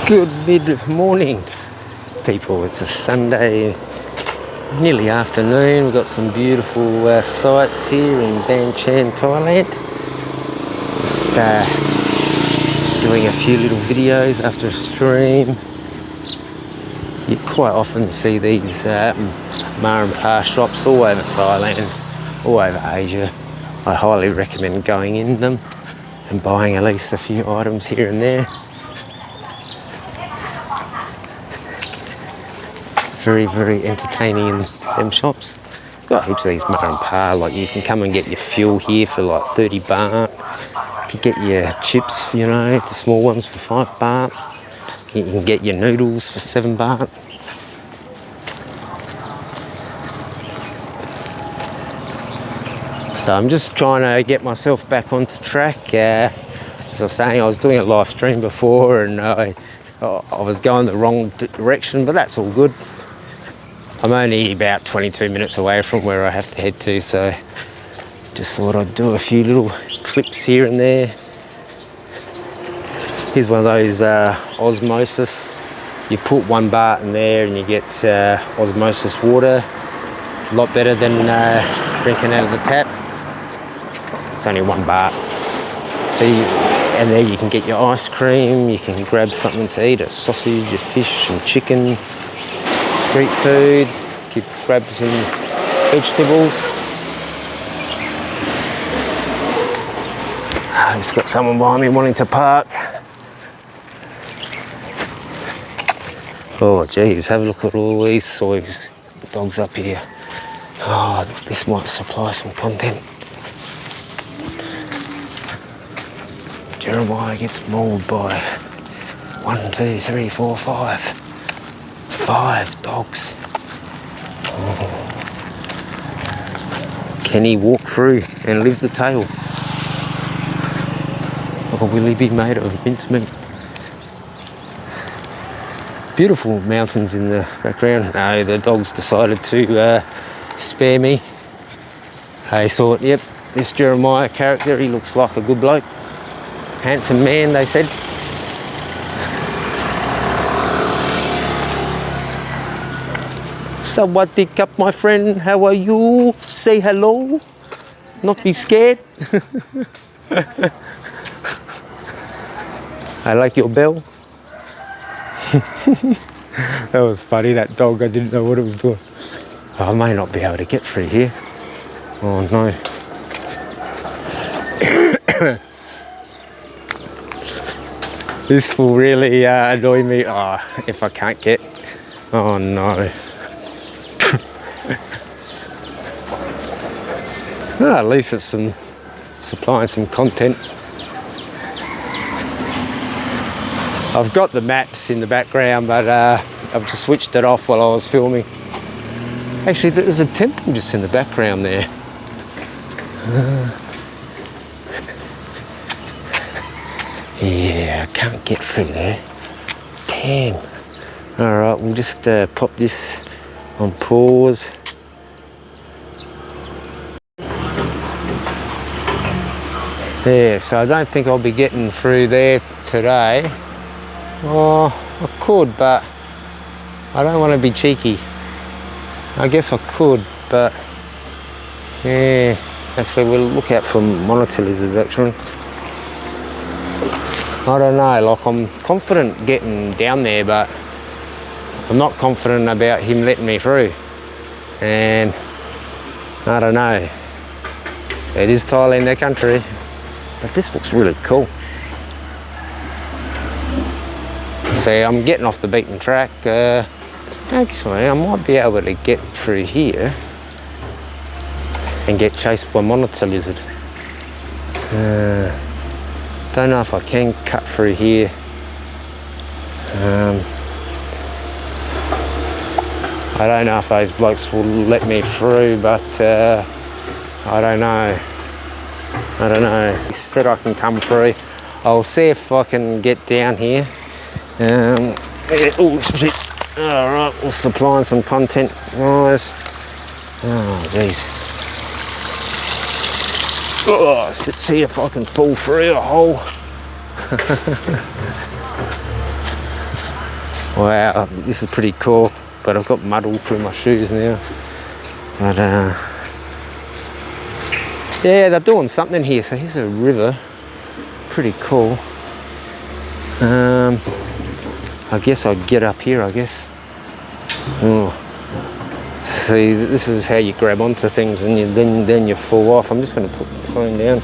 Good mid-morning, people. It's a Sunday, nearly afternoon. We've got some beautiful sights here in Ban Chan, Thailand. Just doing a few little videos after a stream. You quite often see these ma and pa shops all over Thailand, all over Asia. I highly recommend going in them and buying at least a few items here and there. Very entertaining in them shops. Got heaps of these ma and pa, like you can come and get your fuel here for like 30 baht. You can get your chips, you know, the small ones for 5 baht. You can get your noodles for 7 baht. So I'm just trying to get myself back onto track. As I was saying, I was doing a live stream before and I was going the wrong direction, but that's all good. I'm only about 22 minutes away from where I have to head to, so just thought I'd do a few little clips here and there. Here's one of those osmosis. You put 1 baht in there and you get osmosis water. A lot better than drinking out of the tap. It's only 1 baht. So and there you can get your ice cream, you can grab something to eat, a sausage, a fish, and chicken, street food, you can grab some vegetables. I've just got someone behind me wanting to park. Oh geez, have a look at all these soys dogs up here. Oh, this might supply some content. Jeremiah gets mauled by 1, 2, 3, 4, 5. 5 dogs. Oh. Can he walk through and live the tale? Or will he be made of mincemeat? Beautiful mountains in the background. No, the dogs decided to spare me. They thought, yep, this Jeremiah character, he looks like a good bloke. Handsome man, they said. Sawadee up, my friend. How are you? Say hello. Not be scared. I like your bell. That was funny, that dog. I didn't know what it was doing. Oh, I may not be able to get through here. Oh no. This will really annoy me if I can't get. Oh no. At least it's supplying some content. I've got the maps in the background, but I've just switched it off while I was filming. Actually, there's a temple just in the background there. Yeah, I can't get through there. Damn. Alright, we'll just pop this on pause. Yeah, so I don't think I'll be getting through there today. Oh, I could, but I don't want to be cheeky. I guess I could, but yeah. Actually, we'll look out for monitor lizards, actually. I don't know, like I'm confident getting down there, but I'm not confident about him letting me through. And I don't know. It is Thailand, their country, but this looks really cool. See, I'm getting off the beaten track. Actually, I might be able to get through here and get chased by a monitor lizard. Don't know if I can cut through here. I don't know if those blokes will let me through, but I don't know. I don't know. He said I can come through. I'll see if I can get down here. Oh shit. Alright, we're supplying some content, guys. Oh jeez. Oh, let's see if I can fall through a hole. Wow, this is pretty cool, but I've got mud all through my shoes now. But yeah, they're doing something here. So here's a river, pretty cool. I guess I'll get up here, I guess. Oh. See, this is how you grab onto things and then you fall off. I'm just going to put the phone down.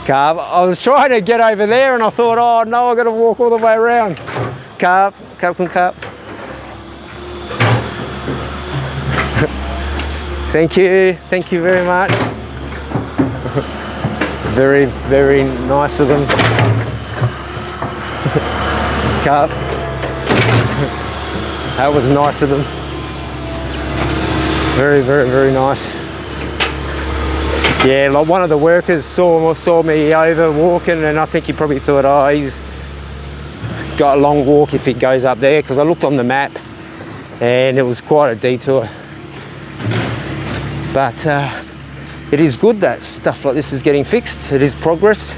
Carb, I was trying to get over there and I thought, oh no, I've got to walk all the way around. Carb. Thank you very much. Very, very nice of them. Carb. That was nice of them. Very, very, very nice. Yeah, like one of the workers saw me over walking, and I think he probably thought, oh, he's got a long walk if he goes up there, because I looked on the map and it was quite a detour. But it is good that stuff like this is getting fixed. It is progress.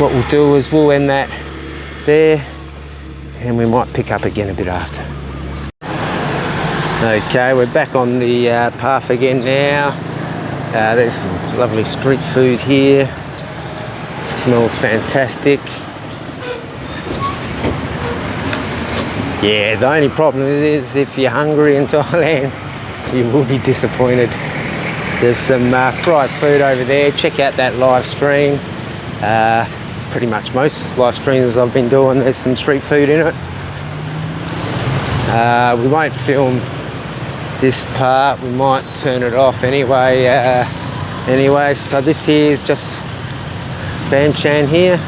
What we'll do is we'll end that there, and we might pick up again a bit after. Okay, we're back on the path again now. There's some lovely street food here. Smells fantastic. Yeah, the only problem is if you're hungry in Thailand, you will be disappointed. There's some fried food over there. Check out that live stream. Pretty much most live streams I've been doing, there's some street food in it. We won't film this part, we might turn it off anyway. So this here is just Ban Chan here.